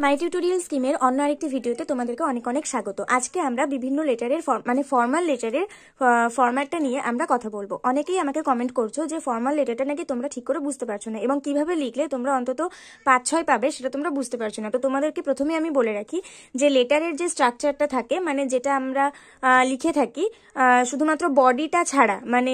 মাই tutorial স্কিমের অন্য আরেকটি ভিডিওতে তোমাদেরকে অনেক অনেক স্বাগত। আজকে আমরা বিভিন্ন লেটারের ফর্মাল লেটারের ফরম্যাটটা নিয়ে আমরা কথা বলবো। অনেকেই আমাকে কমেন্ট করছো যে ফর্মাল লেটারটা নাকি তোমরা ঠিক করে বুঝতে পারছো না এবং কিভাবে লিখলে তোমরা অন্তত 5-6 পাবে সেটা তোমরা বুঝতে পারছো না। তো তোমাদেরকে প্রথমে আমি বলে রাখি যে লেটারের যে স্ট্রাকচারটা থাকে, মানে যেটা আমরা লিখে থাকি শুধুমাত্র বডিটা ছাড়া, মানে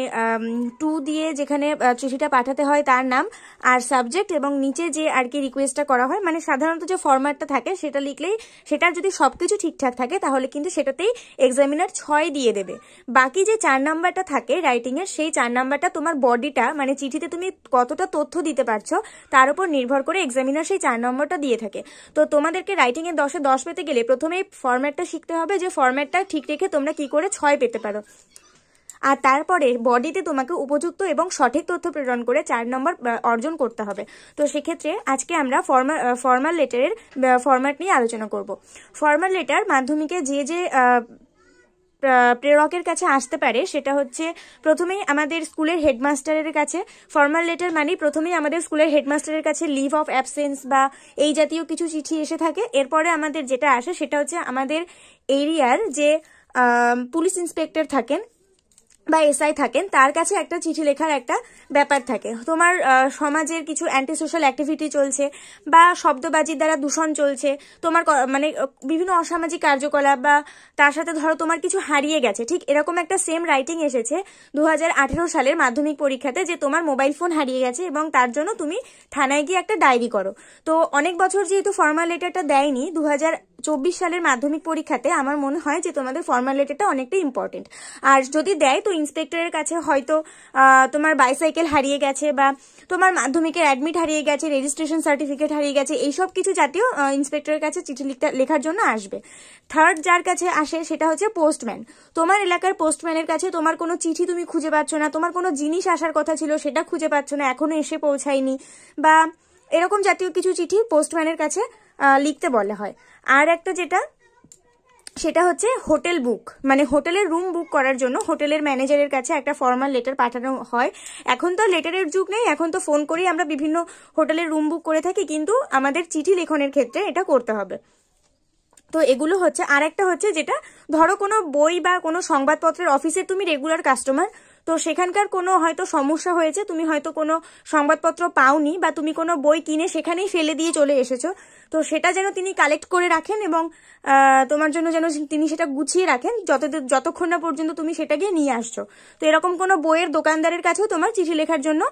টু দিয়ে যেখানে চিঠিটা পাঠাতে হয় তার নাম আর সাবজেক্ট এবং নিচে যে আর কি রিকোয়েস্টটা করা হয়, মানে সাধারণত যে ফরম্যাটটা থাকে সেটা লিখলেই, সেটার যদি সবকিছু ঠিকঠাক থাকে তাহলে কিন্তু সেটাতেই এক্সামিনার 6 দিয়ে দেবে। বাকি যে 4 নাম্বারটা থাকে রাইটিং এর, সেই 4 নাম্বারটা তোমার বডিটা, মানে চিঠিতে তুমি কতটা তথ্য দিতে পারছো তার উপর নির্ভর করে এক্সামিনার সেই 4 নম্বরটা দিয়ে থাকে। তো তোমাদেরকে রাইটিং এর 10-এ 10 পেতে গেলে প্রথমেই ফরম্যাটটা শিখতে হবে, যে ফরম্যাটটা ঠিক রেখে তোমরা কি করে 6 পেতে পারো। আর তারপরে বডিতে তোমাকে উপযুক্ত এবং সঠিক তথ্য প্রেরণ করে 4 নম্বর অর্জন করতে হবে। তো সেক্ষেত্রে আজকে আমরা ফর্মাল লেটারের ফরম্যাট নিয়ে আলোচনা করব। ফর্মাল লেটার মাধ্যমিকে যে প্রেরকের কাছে আসতে পারে সেটা হচ্ছে প্রথমেই আমাদের স্কুলের হেডমাস্টারের কাছে। ফর্মাল লেটার মানে প্রথমেই আমাদের স্কুলের হেডমাস্টারের কাছে লিভ অফ অ্যাবসেন্স বা এই জাতীয় কিছু চিঠি এসে থাকে। এরপরে আমাদের যেটা আসে সেটা হচ্ছে আমাদের এরিয়ার যে পুলিশ ইন্সপেক্টর থাকেন বা এসআই থাকেন, তার কাছে একটা চিঠি লেখার একটা ব্যাপার থাকে। তোমার সমাজের কিছু অ্যান্টি সোশ্যাল অ্যাক্টিভিটি চলছে বা শব্দবাজির দ্বারা দূষণ চলছে, তোমার মানে বিভিন্ন অসামাজিক কার্যকলাপ, বা তার সাথে ধরো তোমার কিছু হারিয়ে গেছে। ঠিক এরকম একটা সেম রাইটিং এসেছে 2018 সালের মাধ্যমিক পরীক্ষাতে, যে তোমার মোবাইল ফোন হারিয়ে গেছে এবং তার জন্য তুমি থানায় গিয়ে একটা ডায়েরি করো। তো অনেক বছর যেহেতু ফর্মাল লেটারটা দেয়নি, 2024 সালের মাধ্যমিক পরীক্ষাতে আমার মনে হয় যে তোমাদের ফর্মাল লেটারটা অনেকটা ইম্পর্টেন্ট। আর যদি দেয় তো ইন্সপেক্টরের কাছে হয়তো তোমার বাইসাইকেল হারিয়ে গেছে বা তোমার মাধ্যমিকের অ্যাডমিট হারিয়ে গেছে, রেজিস্ট্রেশন সার্টিফিকেট হারিয়ে গেছে, এইসব কিছু জাতীয় ইন্সপেক্টরের কাছে চিঠি লেখার জন্য আসবে। থার্ড যার কাছে আসে সেটা হচ্ছে পোস্টম্যান। তোমার এলাকার পোস্টম্যানের কাছে তোমার কোনো চিঠি তুমি খুঁজে পাচ্ছ না, তোমার কোনো জিনিস আসার কথা ছিল সেটা খুঁজে পাচ্ছ না, এখনো এসে পৌঁছায়নি, বা এরকম জাতীয় কিছু চিঠি পোস্টম্যানের কাছে লিখতে বলা হয়। আর একটা যেটা সেটা হচ্ছে হোটেল বুক, মানে হোটেলের রুম বুক করার জন্য হোটেলের ম্যানেজারের কাছে একটা ফর্মাল লেটার পাঠানো হয়। এখন তো লেটারের যুগ নেই, এখন তো ফোন করেই আমরা বিভিন্ন হোটেলের রুম বুক করে থাকি, কিন্তু আমাদের চিঠি লেখনের ক্ষেত্রে এটা করতে হবে। তো এগুলো হচ্ছে। আর একটা হচ্ছে যেটা ধরো কোনো বই বা কোনো সংবাদপত্রের অফিসে তুমি রেগুলার কাস্টমার, তো সেখানকার কোনো হয়তো সমস্যা হয়েছে, তুমি হয়তো কোনো সংবাদপত্র পাওনি বা তুমি কোনো বই কিনে সেখানেই ফেলে দিয়ে চলে এসেছো, তো সেটা যেন তিনি কালেক্ট করে রাখেন এবং তোমার জন্য যেন তিনি সেটা গুছিয়ে রাখেন যতক্ষণ না পর্যন্ত তুমি সেটা গিয়ে নিয়ে আসছো। তো এরকম কোনো বইয়ের দোকানদারের কাছেও তোমার চিঠি লেখার জন্য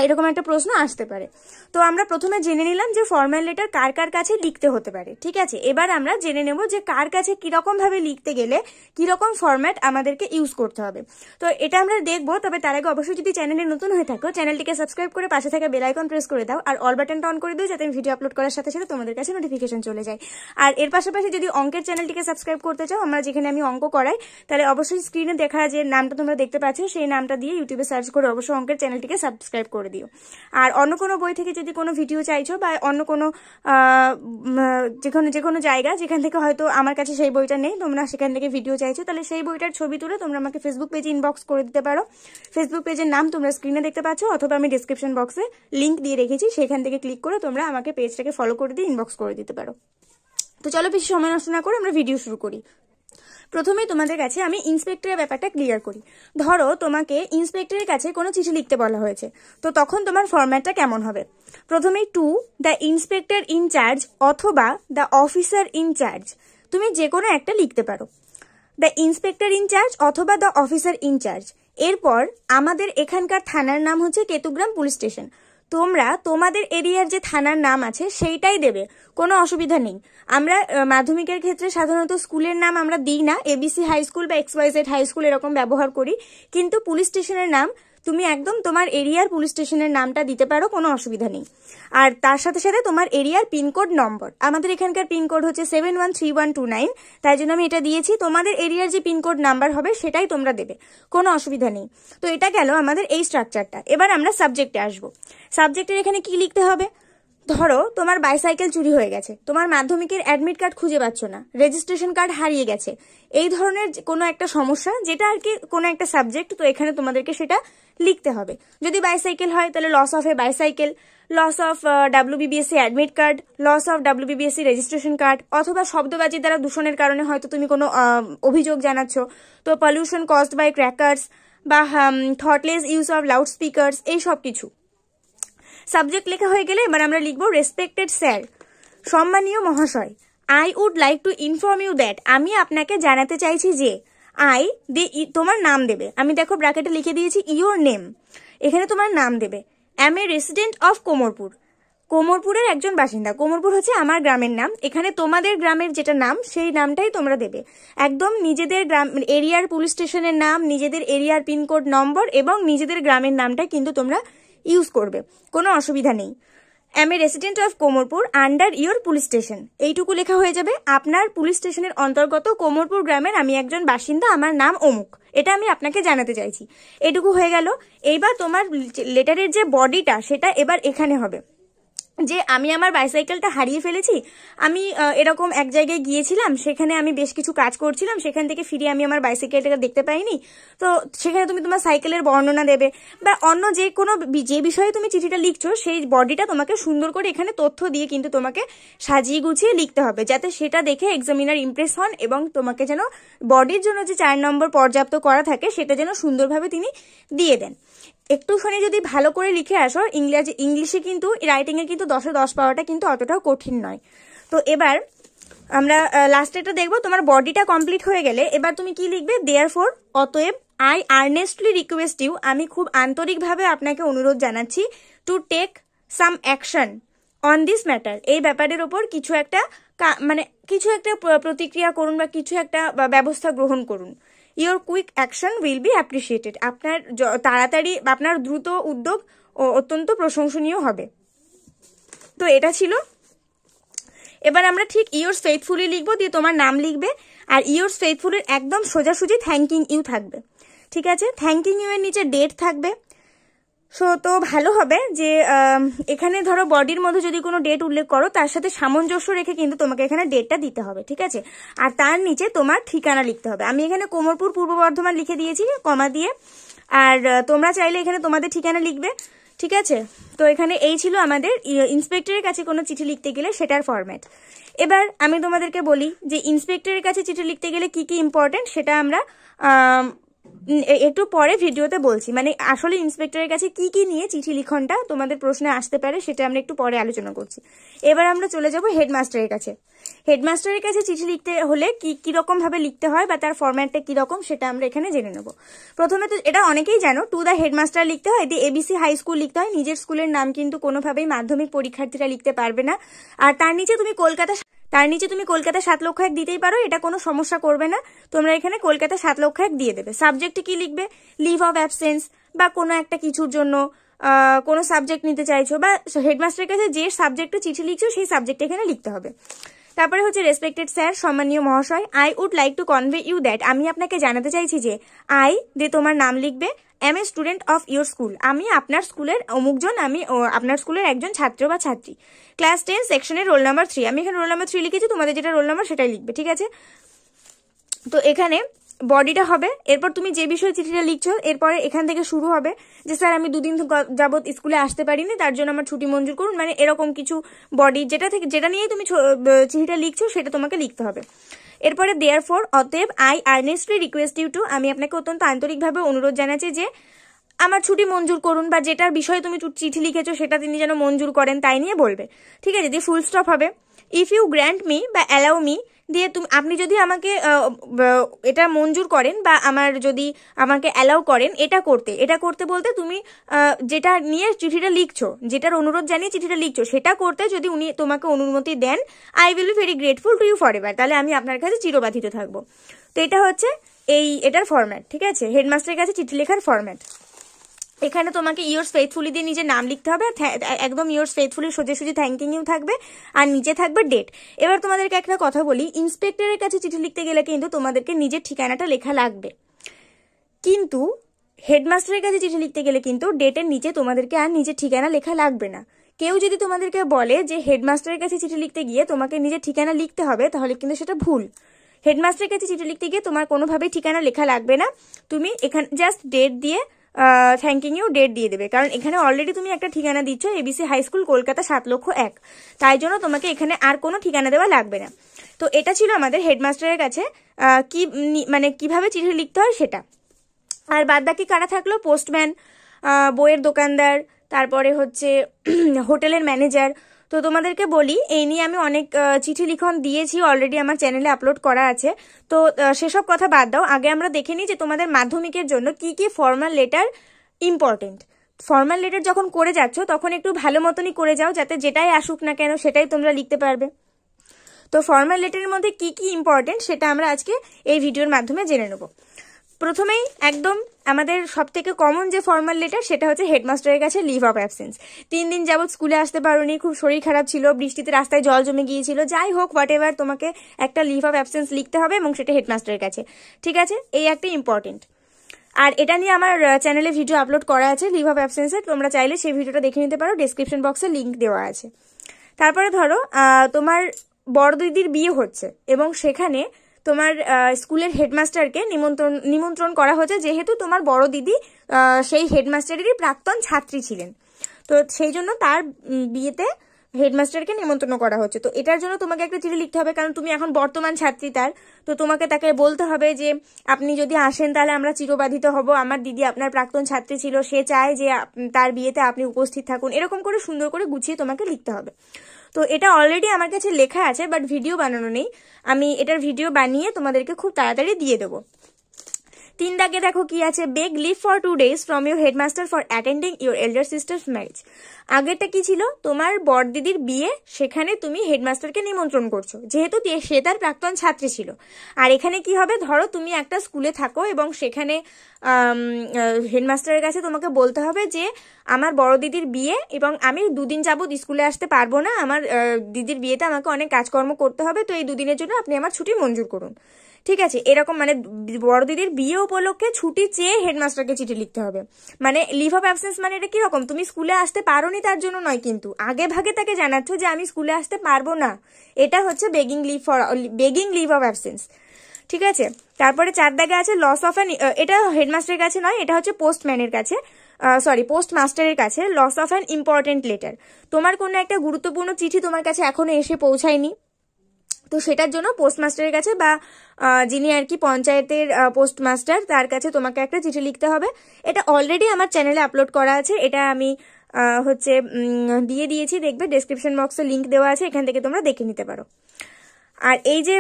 এরকম একটা প্রশ্ন আসতে পারে। তো আমরা প্রথমে জেনে নিলাম যে ফর্মাল লেটার কার কার কাছে লিখতে হতে পারে, ঠিক আছে। এবার আমরা জেনে নেব যে কার কাছে কিরকম ভাবে লিখতে গেলে কিরকম ফরম্যাট আমাদেরকে ইউজ করতে হবে। তো এটা আমরা দেখবো, তবে তার আগে অবশ্যই যদি চ্যানেলে নতুন হয়ে থাকো চ্যানেলটিকে সাবস্ক্রাইব করে পাশে থাকা বেল আইকন প্রেস করে দাও আর অল বাটনটা অন করে দিও, যাতে আমি ভিডিও আপলোড করার সাথে সাথে তোমাদের কাছে নোটিফিকেশন চলে যায়। আর এর পাশাপাশি যদি অঙ্কের চ্যানেলটিকে সাবস্ক্রাইব করতে চাও, আমরা যেখানে আমি অঙ্ক করাই, তাহলে অবশ্যই স্ক্রিনে দেখা যে নামটা তোমরা দেখতে পাচ্ছ সেই নামটা দিয়ে ইউটিউবে সার্চ করে অবশ্যই অঙ্কের চ্যানেলটিকে সাবস্ক্রাইব করে দিও। আর অন্য কোনো বই থেকে যদি কোনো ভিডিও চাইছো বা অন্য কোনো যে কোনো জায়গা যেখান থেকে হয়তো আমার কাছে সেই বইটা নেই, তোমরা সেখান থেকে ভিডিও চাইছো, তাহলে সেই বইটার ছবি তুলে তোমরা আমাকে ফেসবুক পেজে ইনবক্স করে দিতে পারো। ফেসবুক পেজের নাম তোমরা স্ক্রিনে দেখতে পাচ্ছ, অথবা আমি ডিসক্রিপশন বক্সে লিঙ্ক দিয়ে রেখেছি, সেখান থেকে ক্লিক করে তোমরা আমাকে পেজটাকে ফলো করে দিয়ে ইনবক্স করে দিতে পারো। তো চলো বেশি সময় নষ্ট না করে আমরা ভিডিও শুরু করি। প্রথমে তোমাদের কাছে আমি ইন্সপেক্টরের ব্যাপারটা ক্লিয়ার করি। ধরো তোমাকে ইন্সপেক্টরের কাছে কোনো চিঠি লিখতে বলা হয়েছে, তো তখন তোমার ফরম্যাটটা কেমন হবে? প্রথমেই টু দ্য ইন্সপেক্টর ইনচার্জ অথবা দ্য অফিসার ইনচার্জ, তুমি যে কোনো একটা লিখতে পারো, দ্য ইন্সপেক্টর ইনচার্জ অথবা দ্য অফিসার ইনচার্জ। এরপর আমাদের এখানকার থানার নাম হচ্ছে কেতুগ্রাম পুলিশ স্টেশন, তোমরা তোমাদের এরিয়ার যে থানার নাম আছে সেইটাই দেবে, কোনো অসুবিধা নেই। আমরা মাধ্যমিকের ক্ষেত্রে সাধারণত স্কুলের নাম আমরা দিই না, এবিসি হাই স্কুল বা XYZ হাই স্কুল এরকম ব্যবহার করি, কিন্তু পুলিশ স্টেশনের নাম তুমি একদম তোমার এরিয়ার পুলিশ স্টেশনের নামটা দিতে পারো, কোনো অসুবিধা নেই। আর তার সাথে সাথে তোমার এরিয়ার পিনকোড নম্বর, আমাদের এখানকার পিনকোড হচ্ছে 713129, তাই জন্য আমি এটা দিয়েছি। তোমাদের এরিয়ার যে পিনকোড নাম্বার হবে সেটাই তোমরা দেবে, কোনো অসুবিধা নেই। তো এটা গেল আমাদের এই স্ট্রাকচারটা। এবার আমরা সাবজেক্টে আসবো। সাবজেক্টের এখানে কি লিখতে হবে? ধরো তোমার বাইসাইকেল চুরি হয়ে গেছে, তোমার মাধ্যমিকের অ্যাডমিট কার্ড খুঁজে পাচ্ছ না, রেজিস্ট্রেশন কার্ড হারিয়ে গেছে, এই ধরনের কোনো একটা সমস্যা যেটা আর কি কোনো একটা সাবজেক্ট, তো এখানে তোমাদেরকে সেটা লিখতে হবে। যদি বাইসাইকেল হয় তাহলে loss of a bicycle, loss of WBBSC admit card, loss of WBBSC registration card, অথবা শব্দবাজির দ্বারা দূষণের কারণে হয়তো তুমি কোনো অভিযোগ জানাচ্ছ, তো পলিউশন কজড বাই ক্র্যাকার্স বা thoughtless use of loudspeakers, এই সব কিছু। সাবজেক্ট লেখা হয়ে গেলে এবার আমরা লিখবো রেসপেক্টেড স্যার, সম্মানীয় মহাশয়, I would like to inform you that, আমি আপনাকে জানাতে চাইছি যে, আই তোমার নাম দেবে, আমি দেখো ব্র্যাকেটে লিখে দিয়েছি ইউর নেম, এখানে তোমার নাম দেবে। অ্যাম এ রেসিডেন্ট অফ কোমরপুর, কোমরপুরের একজন বাসিন্দা, কোমরপুর হচ্ছে আমার গ্রামের নাম, এখানে তোমাদের গ্রামের যেটা নাম সেই নামটাই তোমরা দেবে, একদম নিজেদের গ্রাম এরিয়ার পুলিশ স্টেশনের নাম, নিজেদের এরিয়ার পিনকোড নম্বর এবং নিজেদের গ্রামের নামটা কিন্তু তোমরা ইউজ করবে, কোনো অসুবিধা নেই। Am a resident of Komorpur under your police station, এইটুকু লেখা হয়ে যাবে। আপনার পুলিশ স্টেশনের অন্তর্গত কোমরপুর গ্রামের আমি একজন বাসিন্দা, আমার নাম অমুক, এটা আমি আপনাকে জানাতে চাইছি, এটুকু হয়ে গেল। এইবার তোমার লেটারের যে বডিটা সেটা এবার এখানে হবে যে আমি আমার বাইসাইকেলটা হারিয়ে ফেলেছি, আমি এরকম এক জায়গায় গিয়েছিলাম, সেখানে আমি বেশ কিছু কাজ করছিলাম, সেখান থেকে ফিরে আমি আমার বাইসাইকেলটাকে দেখতে পাইনি, তো সেখানে তুমি তোমার সাইকেলের বর্ণনা দেবে, বা অন্য যে বিষয়ে তুমি চিঠিটা লিখছো সেই বডিটা তোমাকে সুন্দর করে এখানে তথ্য দিয়ে কিন্তু তোমাকে সাজিয়ে গুছিয়ে লিখতে হবে, যাতে সেটা দেখে এক্সামিনার ইমপ্রেস হন এবং তোমাকে যেন বডির জন্য যে 4 নম্বর পর্যাপ্ত করা থাকে সেটা যেন সুন্দরভাবে তিনি দিয়ে দেন। একটুখানি যদি ভালো করে লিখে আসো, ইংলিশে কিন্তু রাইটিংয়ে কিন্তু 10-এ 10 পাওয়াটা কিন্তু অতটাও কঠিন নয়। তো এবার আমরা লাস্টেটা দেখবো। তোমার বডিটা কমপ্লিট হয়ে গেলে এবার তুমি কি লিখবে, দেয়ারফর অতএব, আই আর্নেস্টলি রিকোয়েস্ট ইউ, আমি খুব আন্তরিকভাবে আপনাকে অনুরোধ জানাচ্ছি, to take some action on this matter, এই ব্যাপারের ওপর কিছু একটা প্রতিক্রিয়া করুন বা কিছু একটা ব্যবস্থা গ্রহণ করুন। Your quick action will be appreciated, আপনার দ্রুত উদ্যোগ অত্যন্ত প্রশংসনীয় হবে। তো এটা ছিল। এবার আমরা ঠিক ইয়োর্স ফেইথফুলি লিখবো, দিয়ে তোমার নাম লিখবে, আর ইয়োর্স ফেইথফুলির একদম সোজাসুজি থ্যাঙ্কিং ইউ থাকবে, ঠিক আছে? থ্যাঙ্কিং ইউ এর নিচে ডেট থাকবে। তো ভালো হবে যে এখানে ধরো বডির মধ্যে যদি কোনো ডেট উল্লেখ করো তার সাথে সামঞ্জস্য রেখে কিন্তু তোমাকে এখানে ডেটটা দিতে হবে, ঠিক আছে? আর তার নিচে তোমার ঠিকানা লিখতে হবে। আমি এখানে কোমরপুর পূর্ব বর্ধমান লিখে দিয়েছি কমা দিয়ে, আর তোমরা চাইলে এখানে তোমাদের ঠিকানা লিখবে, ঠিক আছে? তো এখানে এই ছিল আমাদের ইন্সপেক্টরের কাছে কোনো চিঠি লিখতে গেলে সেটার ফরম্যাট। এবার আমি তোমাদেরকে বলি যে ইন্সপেক্টরের কাছে চিঠি লিখতে গেলে কি কি ইম্পর্টেন্ট সেটা আমরা একটু পরে ভিডিওতে বলছি, মানে আসলে ইন্সপেক্টরের কাছে কি কি নিয়ে চিঠি লিখনটা তোমাদের প্রশ্নে আসতে পারে সেটা আমরা একটু পরে আলোচনা করছি। এবার আমরা চলে যাব হেডমাস্টারের কাছে। হেডমাস্টারের কাছে চিঠি লিখতে হলে কি রকম ভাবে লিখতে হয় বা তার ফরম্যাটটা কি রকম সেটা আমরা এখানে জেনে নেব। প্রথমে তো এটা অনেকেই জানো, টু দ্য হেডমাস্টার লিখতে হয়, দিয়ে ABC হাই স্কুল লিখতে হয়। নিজের স্কুলের নাম কিন্তু কোনোভাবেই মাধ্যমিক পরীক্ষার্থীরা লিখতে পারবে না। আর তার নিচে তুমি কলকাতা 7,01,000 দিতেই পারো, এটা কোনো সমস্যা করবে না। তোমরা এখানে কলকাতা 7,01,000 দিয়ে দেবে। সাবজেক্টে কি লিখবে, লিভ অফ অ্যাবসেন্স বা কোনো একটা কিছুর জন্য কোনো সাবজেক্ট নিতে চাইছো, বা হেডমাস্টারের কাছে যে সাবজেক্টে চিঠি লিখছো সেই সাবজেক্ট এখানে লিখতে হবে। তারপরে হচ্ছে রেসপেক্টেড স্যার, সম্মানীয় মহাশয়, I would like to convey you that, আমি আপনাকে জানাতে চাইছি যে, আই দিয়ে তোমার নাম লিখবে, M A student of your school, আমি আপনার স্কুলের অমুকজন, আমি আপনার স্কুলের একজন ছাত্র বা ছাত্রী, ক্লাস 10 সেকশনের রোল নাম্বার 3, আমি এখানে রোল নাম্বার 3 লিখেছি, তোমাদের যেটা রোল নাম্বার সেটাই লিখবে, ঠিক আছে? তো এখানে বডিটা হবে। এরপর তুমি যে বিষয়ে চিঠিটা লিখছো এরপরে এখান থেকে শুরু হবে যে, স্যার আমি 2 দিন যাবত স্কুলে আসতে পারিনি, তার জন্য আমার ছুটি মঞ্জুর করুন, মানে এরকম কিছু বডি যেটা নিয়ে তুমি চিঠিটা লিখছো সেটা তোমাকে লিখতে হবে। এরপরে দেয়ারফর অতএব, I earnestly request you to, আমি আপনাকে অত্যন্ত আন্তরিকভাবে অনুরোধ জানাচ্ছি যে আমার ছুটি মঞ্জুর করুন, বা যেটার বিষয়ে তুমি চিঠি লিখেছো সেটা তিনি যেন মঞ্জুর করেন তাই নিয়ে বলবে, ঠিক আছে? দিয়ে ফুল স্টপ হবে। ইফ ইউ গ্র্যান্ট মি বা অ্যালাউ মি, দিয়ে আপনি যদি আমাকে এটা মঞ্জুর করেন বা আমাকে অ্যালাউ করেন এটা করতে বলতে তুমি যেটা নিয়ে চিঠিটা লিখছো, যেটার অনুরোধ জানিয়ে চিঠিটা লিখছো সেটা করতে যদি উনি তোমাকে অনুমতি দেন, I will be very grateful to you forever, তাহলে আমি আপনার কাছে চিরবাধিত থাকবো। তো এটা হচ্ছে এটার ফরম্যাট, ঠিক আছে? হেডমাস্টারের কাছে চিঠি লেখার ফরম্যাট। এখানে তোমাকে ইয়োর্স ফেইথফুলি দিয়ে নিজের নাম লিখতে হবে, একদম ইয়োর্স ফেইথফুলি সোজাসুজি থ্যাঙ্কিং ইউ থাকবে, আর নিচে থাকবে ডেট। এবার তোমাদেরকে একটা কথা বলি, ইন্সপেক্টরের কাছে চিঠি লিখতে গেলে কিন্তু তোমাদেরকে নিজের ঠিকানাটা লেখা লাগবে, কিন্তু হেডমাস্টারের কাছে চিঠি লিখতে গেলে কিন্তু ডেটের নিচে তোমাদেরকে আর নিজের ঠিকানা লেখা লাগবে না। কেউ যদি তোমাদেরকে বলে যে হেডমাস্টারের কাছে চিঠি লিখতে গিয়ে তোমাকে নিজের ঠিকানা লিখতে হবে, তাহলে কিন্তু সেটা ভুল। হেডমাস্টারের কাছে চিঠি লিখতে গিয়ে তোমার কোনোভাবেই ঠিকানা লেখা লাগবে না। তুমি এখানে জাস্ট ডেট দিয়ে থ্যাংকিং ইউ ডেট দিয়ে দেবে, কারণ এখানে অলরেডি তুমি একটা ঠিকানা দিচ্ছ, এবিসি হাই স্কুল, কলকাতা 7,01,000। তাই জন্য তোমাকে এখানে আর কোনো ঠিকানা দেওয়া লাগবে না। তো এটা ছিল আমাদের হেডমাস্টারের কাছে কিভাবে চিঠি লিখতে হয় সেটা। আর বাদ বাকি কারা থাকলো? পোস্টম্যান, বইয়ের দোকানদার, তারপরে হচ্ছে হোটেলের ম্যানেজার। তো তোমাদেরকে বলি, এই নিয়ে আমি অনেক চিঠি লিখন দিয়েছি, অলরেডি আমার চ্যানেলে আপলোড করা আছে। তো সেসব কথা বাদ দাও, আগে আমরা দেখে নিই যে তোমাদের মাধ্যমিকের জন্য কি কি formal letter important. Formal letter যখন করে যাচ্ছ তখন একটু ভালো মতনই করে যাও, যাতে যেটাই আসুক না কেন সেটাই তোমরা লিখতে পারবে। তো ফর্মাল লেটারের মধ্যে কি কি ইম্পর্টেন্ট সেটা আমরা আজকে এই ভিডিওর মাধ্যমে জেনে নেব। প্রথমেই একদম আমাদের সব থেকে কমন যে ফর্মাল লেটার, সেটা হচ্ছে হেডমাস্টারের কাছে লিভ অফ অ্যাবসেন্স। 3 দিন যাবৎ স্কুলে আসতে পারোনি, খুব শরীর খারাপ ছিল, বৃষ্টিতে রাস্তায় জল জমে গিয়েছিল, যাই হোক হোয়াট এভার, তোমাকে একটা লিভ অফ অ্যাবসেন্স লিখতে হবে এবং সেটা হেডমাস্টারের কাছে। ঠিক আছে, এই একটা ইম্পর্টেন্ট। আর এটা নিয়ে আমার চ্যানেলে ভিডিও আপলোড করা আছে লিভ অফ অ্যাবসেন্সের, তোমরা চাইলে সেই ভিডিওটা দেখে নিতে পারো, ডেসক্রিপশন বক্সে লিঙ্ক দেওয়া আছে। তারপরে ধরো তোমার বড় দিদির বিয়ে হচ্ছে এবং সেখানে তোমার স্কুলের হেডমাস্টারকে নিমন্ত্রণ করা হয়েছে, যেহেতু তোমার বড় দিদি সেই হেডমাস্টারেরই প্রাক্তন ছাত্রী ছিলেন। তো সেই জন্য তার বিয়েতে হেডমাস্টারকে নিমন্ত্রণ করা হচ্ছে। তো এটার জন্য তোমাকে একটা চিঠি লিখতে হবে, কারণ তুমি এখন বর্তমান ছাত্রী তার। তো তোমাকে তাকে বলতে হবে যে আপনি যদি আসেন তাহলে আমরা চিরবাধিত হব, আমার দিদি আপনার প্রাক্তন ছাত্রী ছিল, সে চায় যে তার বিয়েতে আপনি উপস্থিত থাকুন, এরকম করে সুন্দর করে গুছিয়ে তোমাকে লিখতে হবে। তো এটা অলরেডি আমার কাছে লেখা আছে, বাট ভিডিও বানানো নেই, আমি এটার ভিডিও বানিয়ে তোমাদেরকে খুব তাড়াতাড়ি দিয়ে দেবো। 3 দাগে দেখো কি আছে, beg leave for 2 days from your headmaster for attending your elder sister's marriage. আগেরটা কি ছিল? তোমার বড় দিদির বিয়ে, সেখানে তুমি হেডমাস্টারকে নিমন্ত্রণ করছো, যেহেতু সে তার প্রাক্তন ছাত্রী ছিল। আর এখানে কি হবে, ধরো তুমি একটা স্কুলে থাকো এবং সেখানে হেডমাস্টারের কাছে তোমাকে বলতে হবে যে আমার বড় দিদির বিয়ে এবং আমি 2 দিন যাবত স্কুলে আসতে পারবো না, আমার দিদির বিয়েতে আমাকে অনেক কাজকর্ম করতে হবে, তো এই 2 দিনের জন্য আপনি আমার ছুটি মঞ্জুর করুন। ঠিক আছে, এরকম মানে বড় দিদির বিয়ে উপলক্ষে ছুটি চেয়ে হেডমাস্টারকে চিঠি লিখতে হবে। মানে লিভ অফ অ্যাবসেন্স মানে এটা কিরকম, তুমি স্কুলে আসতে পারোনি তার জন্য নয়, কিন্তু আগে ভাগে তাকে জানাচ্ছ যে আমি স্কুলে আসতে পারবো না, এটা হচ্ছে বেগিং লিভ অফ অ্যাবসেন্স। ঠিক আছে, তারপরে 4 দাগে আছে লস অফ অ্যান, এটা হেডমাস্টারের কাছে নয়, এটা হচ্ছে পোস্টম্যানের কাছে, পোস্টমাস্টারের কাছে, loss of an important letter. তোমার কোনো একটা গুরুত্বপূর্ণ চিঠি তোমার কাছে এখনো এসে পৌঁছায়নি, তো সেটার জন্য পোস্টমাস্টারের কাছে বা যিনি আর কি পঞ্চায়েতের পোস্টমাস্টার, তার কাছে তোমাকে একটা চিঠি লিখতে হবে। এটা অলরেডি আমার চ্যানেলে আপলোড করা আছে, এটা আমি দিয়ে দিয়েছি, দেখবে ডেসক্রিপশন বক্সে লিঙ্ক দেওয়া আছে, এখান থেকে তোমরা দেখে নিতে পারো। আর এই যে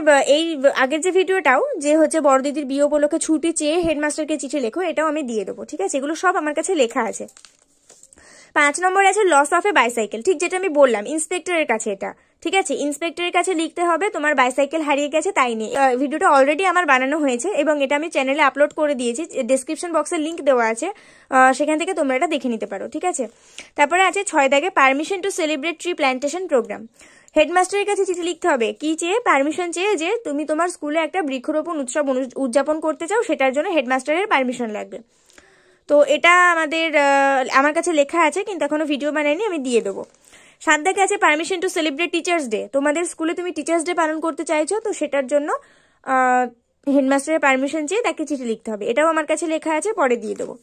আগের যে ভিডিওটাও, যে হচ্ছে বড় দিদির বিয়ে উপলক্ষে ছুটি চেয়ে হেডমাস্টারকে চিঠি লেখো, এটাও আমি দিয়ে দেবো। ঠিক আছে, এগুলো সব আমার কাছে লেখা আছে। 5 নম্বরে আছে লস অফ এ বাইসাইকেল, ঠিক যেটা আমি বললাম, ইন্সপেক্টরের কাছে এটা। ঠিক আছে, ইন্সপেক্টরের কাছে লিখতে হবে তোমার বাইসাইকেল হারিয়ে গেছে তাই নিয়ে। ভিডিওটা অলরেডি আমার বানানো হয়েছে এবং এটা আমি চ্যানেলে আপলোড করে দিয়েছি, ডেসক্রিপশন বক্সে লিঙ্ক দেওয়া আছে, সেখান থেকে তোমরা এটা দেখে নিতে পারো। ঠিক আছে, তারপরে আছে 6 দাগে permission to celebrate tree plantation programme. হেডমাস্টারের কাছে চিঠি লিখতে হবে কি চেয়ে, পারমিশন চেয়ে, যে তুমি তোমার স্কুলে একটা বৃক্ষরোপণ উৎসব উদযাপন করতে চাও, সেটার জন্য হেডমাস্টারের পারমিশন লাগবে। তো এটা আমার কাছে লেখা আছে, কিন্তু এখনো ভিডিও বানাইনি, আমি দিয়ে দেবো। 7 দাগে আছে permission to celebrate teachers day. তোমাদের স্কুলে তুমি টিচার্স ডে পালন করতে চাইছো, তো সেটার জন্য হেডমাস্টারের পারমিশন চেয়ে তাকে চিঠি লিখতে হবে, এটাও আমার কাছে লেখা আছে, পরে দিয়ে দেবো।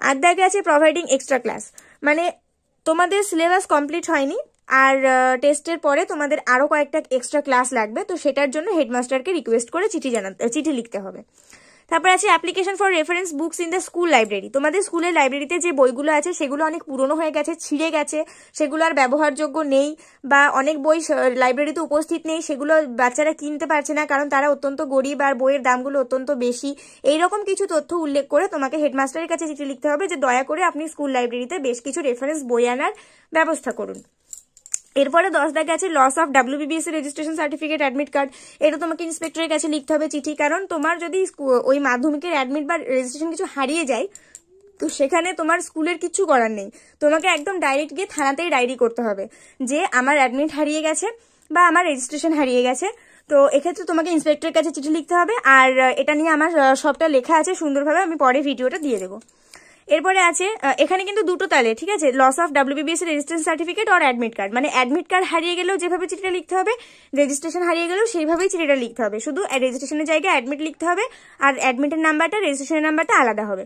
8 দাগে আছে প্রোভাইডিং এক্সট্রা ক্লাস, মানে তোমাদের সিলেবাস কমপ্লিট হয়নি আর টেস্টের পরে তোমাদের আরো কয়েকটা এক্সট্রা ক্লাস লাগবে, তো সেটার জন্য হেডমাস্টারকে রিকোয়েস্ট করে চিঠি লিখতে হবে। তারপর আছে application for reference books in the school library. তোমাদের স্কুলের লাইব্রেরিতে যে বইগুলো আছে সেগুলো অনেক পুরনো হয়ে গেছে, ছিঁড়ে গেছে, সেগুলো আর ব্যবহারযোগ্য নেই, বা অনেক বই লাইব্রেরিতে উপস্থিত নেই, সেগুলো বাচ্চারা কিনতে পারছে না কারণ তারা অত্যন্ত গরিব আর বইয়ের দামগুলো অত্যন্ত বেশি। এইরকম কিছু তথ্য উল্লেখ করে তোমাকে হেডমাস্টারের কাছে চিঠি লিখতে হবে যে দয়া করে আপনি স্কুল লাইব্রেরিতে বেশ কিছু রেফারেন্স বই আনার ব্যবস্থা করুন। এরপরে 10 দাগে আছে loss of WBBS registration certificate admit card. এটা তোমাকে ইন্সপেক্টরের কাছে লিখতে হবে চিঠি, কারণ তোমার যদি ওই মাধ্যমিকের অ্যাডমিট বা রেজিস্ট্রেশন কিছু হারিয়ে যায়, তো সেখানে তোমার স্কুলের কিছু করার নেই, তোমাকে একদম ডাইরেক্ট গিয়ে থানাতেই ডায়েরি করতে হবে যে আমার অ্যাডমিট হারিয়ে গেছে বা আমার রেজিস্ট্রেশন হারিয়ে গেছে। তো এক্ষেত্রে তোমাকে ইন্সপেক্টরের কাছে চিঠি লিখতে হবে, আর এটা নিয়ে আমার সবটা লেখা আছে সুন্দরভাবে, আমি পরে ভিডিওটা দিয়ে দেবো। এরপরে আছে এখানে কিন্তু দুটো তালে, ঠিক আছে, loss of WBBS registration certificate আর অ্যাডমিট কার্ড, মানে অ্যাডমিট কার্ড হারিয়ে গেলেও যেভাবে চিঠিটা লিখতে হবে, রেজিস্ট্রেশন হারিয়ে গেলেও সেইভাবেই চিঠিটা লিখতে হবে, শুধু রেজিস্ট্রেশনের জায়গায় অ্যাডমিট লিখতে হবে, আর অ্যাডমিটের নাম্বারটা রেজিস্ট্রেশনের নাম্বারটা আলাদা হবে।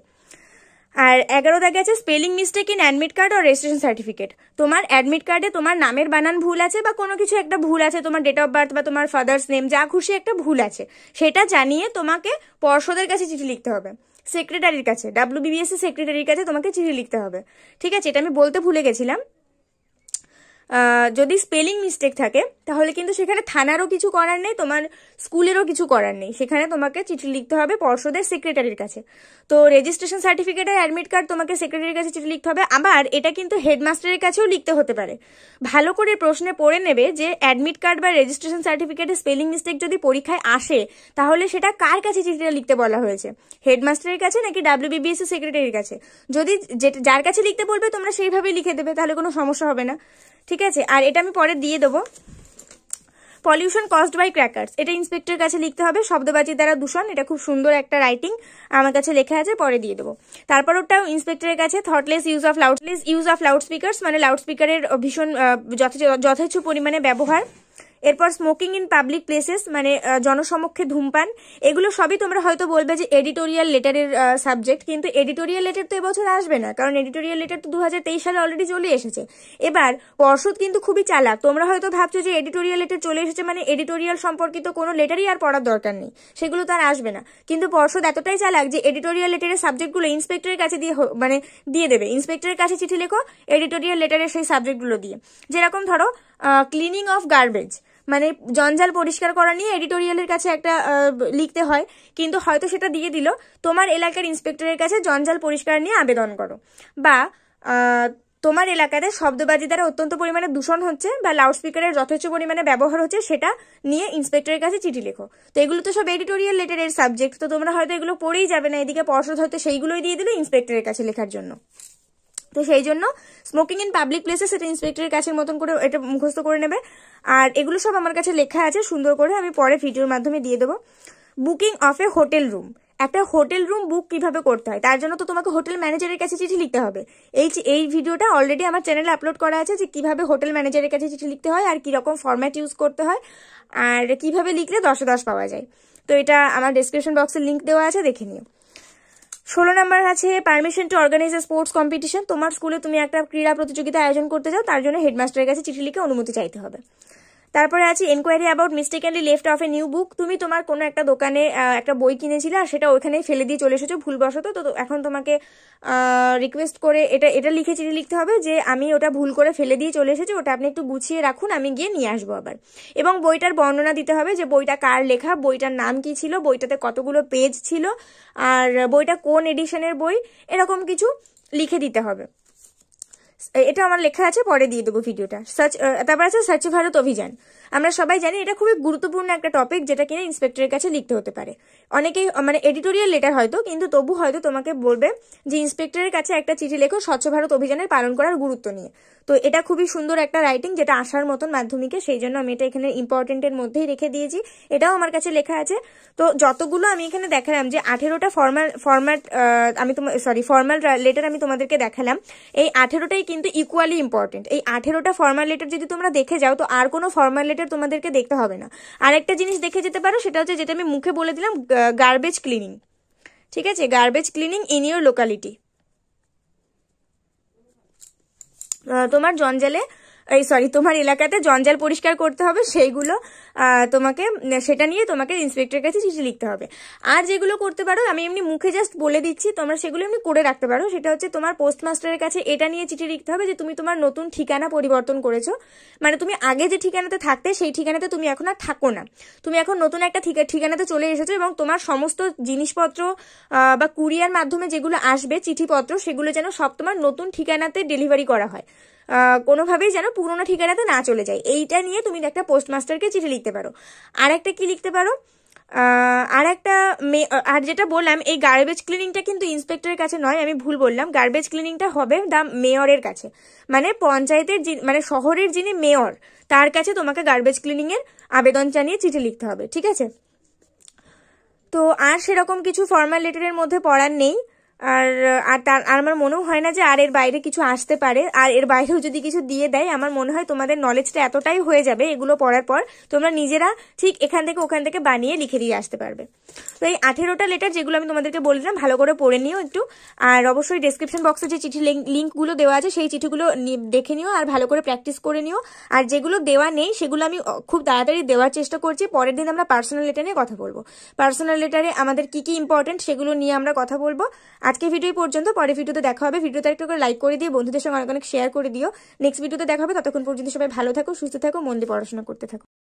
আর 11 দাগে আছে spelling mistake in admit card আর রেজিস্ট্রেশন সার্টিফিকেট। তোমার অ্যাডমিট কার্ডে তোমার নামের বানান ভুল আছে বা কোনো কিছু একটা ভুল আছে, তোমার ডেট অফ বার্থ বা তোমার ফাদার্স নেম যা খুশি একটা ভুল আছে, সেটা জানিয়ে তোমাকে পর্ষদের কাছে চিঠি লিখতে হবে, সেক্রেটারির কাছে, WBBS এর সেক্রেটারির কাছে তোমাকে চিঠি লিখতে হবে, ঠিক আছে। এটা আমি বলতে ভুলে গেছিলাম। যদি স্পেলিং মিস্টেক থাকে তাহলে কিন্তু সেখানে থানারও কিছু করার নেই, তোমার স্কুলেরও কিছু করার নেই, সেখানে তোমাকে চিঠি লিখতে হবে পর্ষদের সেক্রেটারির কাছে। তো রেজিস্ট্রেশন সার্টিফিকেট আর অ্যাডমিট কার্ড তোমাকে সেক্রেটারির কাছে চিঠি লিখতে হবে। আবার এটা কিন্তু হেডমাস্টারের কাছেও লিখতে হতে পারে। ভালো করে প্রশ্নে পড়ে নেবে যে অ্যাডমিট কার্ড বা রেজিস্ট্রেশন সার্টিফিকেটে স্পেলিং মিস্টেক যদি পরীক্ষায় আসে তাহলে সেটা কার কাছে চিঠিটা লিখতে বলা হয়েছে, হেডমাস্টারের কাছে নাকি WBBS এর সেক্রেটারির কাছে। যদি যার কাছে লিখতে বলবে তোমরা সেইভাবেই লিখে দেবে, তাহলে কোনো সমস্যা হবে না, ঠিক আছে। আর এটা আমি পরে দিয়ে দেবো। পলিউশন কজড বাই ক্র্যাকার্স, এটা ইন্সপেক্টরের কাছে লিখতে হবে, শব্দবাজি দ্বারা দূষণ, এটা খুব সুন্দর একটা রাইটিং, আমার কাছে লেখা আছে, পরে দিয়ে দেবো। তারপর ওটাও ইন্সপেক্টরের কাছে thoughtless use of loudspeakers, মানে লাউড স্পিকারের ভীষণ যথেচ্ছ পরিমাণে ব্যবহার। এরপর স্মোকিং ইন পাবলিক প্লেসেস, মানে জনসমক্ষে ধূমপান, এগুলো সবই তোমরা হয়তো বলবে যে এডিটোরিয়াল লেটারের সাবজেক্ট, কিন্তু এডিটোরিয়াল লেটার তো এবছর আসবে না, কারণ এডিটোরিয়াল লেটার তো 2023 সালে অলরেডি চলে এসেছে। এবার পর্ষদ কিন্তু খুবই চালাক, তোমরা হয়তো ভাবছো যে এডিটোরিয়াল লেটার চলে এসেছে মানে এডিটোরিয়াল সম্পর্কিত কোনো লেটারই আর পড়ার দরকার নেই, সেগুলো তো আর আসবে না, কিন্তু পর্ষদ এতটাই চালাক যে এডিটোরিয়াল লেটারের সাবজেক্টগুলো ইন্সপেক্টরের কাছে দিয়ে দেবে, ইন্সপেক্টরের কাছে চিঠি লেখো এডিটোরিয়াল লেটারের সেই সাবজেক্টগুলো দিয়ে। যেরকম ধরো ক্লিনিং অফ গার্বেজ, মানে জঞ্জাল পরিষ্কার করা নিয়ে এডিটোরিয়ালের কাছে একটা লিখতে হয়, কিন্তু হয়তো সেটা দিয়ে দিল তোমার এলাকার ইন্সপেক্টরের কাছে জঞ্জাল পরিষ্কার নিয়ে আবেদন করো, বা তোমার এলাকাতে শব্দবাজি দ্বারা অত্যন্ত পরিমাণে দূষণ হচ্ছে বা লাউডস্পিকারের যথেচ্ছ পরিমাণে ব্যবহার হচ্ছে, সেটা নিয়ে ইন্সপেক্টরের কাছে চিঠি লেখো। তো এগুলো তো সব এডিটোরিয়াল লেটারের সাবজেক্ট, তো তোমরা হয়তো এগুলো পড়েই যাবে না, এদিকে পর্ষদ হয়তো সেইগুলোই দিয়ে দিল ইন্সপেক্টরের কাছে লেখার জন্য। তো সেই জন্য স্মোকিং ইন পাবলিক প্লেসে সেটা ইন্সপেক্টরের কাছের মতন করে এটা মুখস্থ করে নেবে। আর এগুলো সব আমার কাছে লেখা আছে সুন্দর করে, আমি পরে ভিডিওর মাধ্যমে দিয়ে দেবো। Booking of A hotel room, একটা হোটেল রুম বুক কিভাবে করতে হয় তার জন্য তো তোমাকে হোটেল ম্যানেজারের কাছে চিঠি লিখতে হবে। এই ভিডিওটা অলরেডি আমার চ্যানেলে আপলোড করা আছে যে কিভাবে হোটেল ম্যানেজারের কাছে চিঠি লিখতে হয় আর কিরকম ফরম্যাট ইউজ করতে হয় আর কিভাবে লিখলে 10-এ 10 পাওয়া যায়। তো এটা আমার ডেসক্রিপশন বক্সে লিঙ্ক দেওয়া আছে, দেখে নিও। 16 নাম্বার আছে permission to organise a sports competition, তোমার স্কুলে তুমি একটা ক্রীড়া প্রতিযোগিতা আয়োজন করতে চাও, তার জন্য হেডমাস্টারের কাছে চিঠি লিখে অনুমতি চাইতে হবে। তারপরে আছে enquiry about mistakenly left of a new book, তুমি তোমার কোনো একটা দোকানে একটা বই কিনেছিলে আর সেটা ওখানে ফেলে দিয়ে চলে এসেছো ভুলবশত, তো এখন তোমাকে রিকোয়েস্ট করে এটা লিখে চিঠি লিখতে হবে যে আমি ওটা ভুল করে ফেলে দিয়ে চলে এসেছি, ওটা আপনি একটু গুছিয়ে রাখুন, আমি গিয়ে নিয়ে আসবো আবার। এবং বইটার বর্ণনা দিতে হবে যে বইটা কার লেখা, বইটার নাম কি ছিল, বইটাতে কতগুলো পেজ ছিল, আর বইটা কোন এডিশনের বই, এরকম কিছু লিখে দিতে হবে। এটা আমার লেখা আছে, পরে দিয়ে দেবো ভিডিওটা। তারপর আছে স্বচ্ছ ভারত অভিযান, আমরা সবাই জানি এটা খুবই গুরুত্বপূর্ণ একটা টপিক যেটা কিনা ইন্সপেক্টরের কাছে লিখতে হতে পারে। অনেকেই মানে এডিটোরিয়াল লেটার হয়তো, কিন্তু তবু হয়তো তোমাকে বলবে যে ইন্সপেক্টরের কাছে একটা চিঠি লেখো স্বচ্ছ ভারত অভিযানের পালন করার গুরুত্ব নিয়ে। তো এটা খুবই সুন্দর একটা রাইটিং যেটা আসার মতন মাধ্যমিকে, সেই জন্য আমি এটা এখানে ইম্পর্টেন্টের মধ্যেই রেখে দিয়েছি, এটাও আমার কাছে লেখা আছে। তো যতগুলো আমি এখানে দেখালাম যে 18টা ফর্মাল লেটার আমি তোমাদেরকে দেখালাম, এই 18টাই কিন্তু ইকুয়ালি ইম্পর্টেন্ট। এই 18টা ফর্মাল লেটার যদি তোমরা দেখে যাও তো আর কোনো ফর্মাল লেটার তোমাদেরকে দেখতে হবে না। আরেকটা জিনিস দেখে যেতে পারো, সেটা হচ্ছে যেটা আমি মুখে বলে দিলাম, গার্বেজ ক্লিনিং, ঠিক আছে, garbage cleaning in your locality. তোমার তোমার এলাকাতে জঞ্জাল পরিষ্কার করতে হবে, সেইগুলো তোমাকে সেটা নিয়ে তোমাকে ইন্সপেক্টরের কাছে চিঠি লিখতে হবে। আর যেগুলো করতে পারো আমি এমনি মুখে জাস্ট বলে দিচ্ছি, তোমরা সেগুলো এমনি করে রাখতে পারো। সেটা হচ্ছে তোমার পোস্টমাস্টারের কাছে এটা নিয়ে চিঠি লিখতে হবে যে তুমি তোমার নতুন ঠিকানা পরিবর্তন করেছো, মানে তুমি আগে যে ঠিকানাতে থাকতে সেই ঠিকানাতে তুমি এখন আর থাকো না, তুমি এখন নতুন একটা ঠিকানাতে চলে এসেছো এবং তোমার সমস্ত জিনিসপত্র বা কুরিয়ার মাধ্যমে যেগুলো আসবে চিঠিপত্র, সেগুলো যেন সব তোমার নতুন ঠিকানাতে ডেলিভারি করা হয়, কোনোভাবেই যেন পুরোনো ঠিকানাতে না চলে যায়। এইটা নিয়ে তুমি একটা পোস্টমাস্টারকে চিঠি লিখতে পারো। আর একটা কি লিখতে পারো, আর যেটা বললাম এই গার্বেজ ক্লিনিংটা কিন্তু ইন্সপেক্টরের কাছে নয়, আমি ভুল বললাম, গার্বেজ ক্লিনিংটা হবে মেয়রের কাছে, মানে পঞ্চায়েতের মানে শহরের যিনি মেয়র তার কাছে তোমাকে গার্বেজ ক্লিনিং এর আবেদন জানিয়ে চিঠি লিখতে হবে, ঠিক আছে। তো আর সেরকম কিছু ফর্মাল লেটারের মধ্যে পড়ার নেই। আর আর আমার মনেও হয় না যে আর এর বাইরে কিছু আসতে পারে। আর এর বাইরেও যদি কিছু দিয়ে দেয়, আমার মনে হয় তোমাদের নলেজটা এতটাই হয়ে যাবে এগুলো পড়ার পর, তোমরা নিজেরা ঠিক এখান থেকে ওখান থেকে বানিয়ে লিখে দিয়ে আসতে পারবে। তো এই 18টা লেটার যেগুলো আমি তোমাদেরকে বললাম, ভালো করে পড়ে নিও একটু। আর অবশ্যই ডেসক্রিপশন বক্সে যে চিঠি লিঙ্কগুলো দেওয়া আছে সেই চিঠিগুলো দেখে নিও আর ভালো করে প্র্যাকটিস করে নিও। আর যেগুলো দেওয়া নেই সেগুলো আমি খুব তাড়াতাড়ি দেওয়ার চেষ্টা করছি। পরের দিন আমরা পার্সোনাল লেটার নিয়ে কথা বলবো। পার্সোনাল লেটারে আমাদের কি কি ইম্পর্টেন্ট সেগুলো নিয়ে আমরা কথা বলবো। আজকে ভিডিও পর্যন্ত, পরে ভিডিওতে দেখা হবে। ভিডিওতে একটু করে লাইক করে দিয়ে বন্ধুদের সঙ্গে অনেক অনেক শেয়ার করে দিও। নেক্সট ভিডিওতে দেখা হবে। ততক্ষণ পর্যন্ত সবাই ভালো থাকো, সুস্থ থাকো, মন দিয়ে পড়াশোনা করতে থাকো।